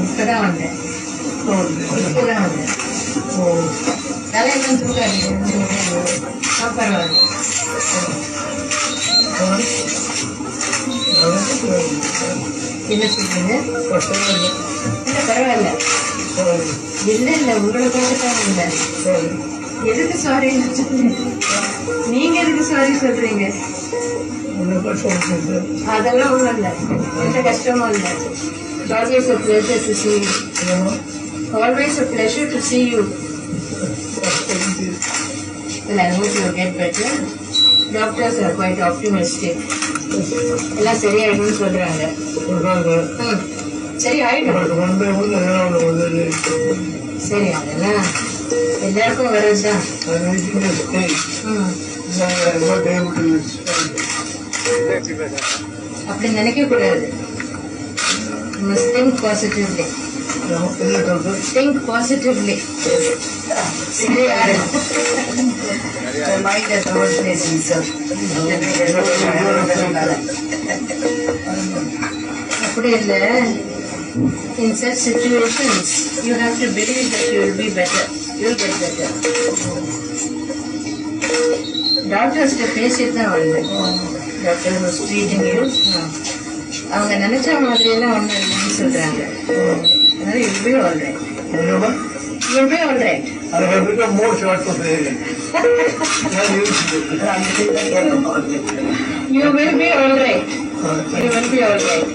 இப்பதான் வந்தேன். இப்பதான் வந்தேன். தலையெல்லாம் தூக்காது. பரவாயில்ல. என்ன சொல்றீங்க? இல்லை பரவாயில்ல. இல்லை இல்லை உங்களுக்காக தான் இல்லை. எதுக்கு சாரி நீங்க எதுக்கு சாரி சொல்றீங்க? அதெல்லாம் ஒண்ணும் இல்லை, எந்த கஷ்டமும் இல்லை. Always a pleasure to see you. Always a pleasure to see you. Well, I hope you'll get better. Doctors are quite optimistic. எல்லாம் சரியாயிடும்னு சொல்றாங்க. சரி ஆயிடும். சரி அதெல்லாம் எல்லாருக்கும் வர்றதுதான். அப்படி நினைக்க கூடாது. You must think positively. Think positively. The mind has no place in self. அப்படி இல்லை. In such situations, you have to believe that you will be better. You will get better. Doctors பேசிட்டு தான் வந்தேன். Doctor was treating you. அவங்க நினைச்ச மாதிரியெல்லாம் ஒன்றும் இல்லைன்னு சொல்றாங்க. அதனால you'll be all right. You'll be all right. I have become more short of the You will be all right. You will be all right.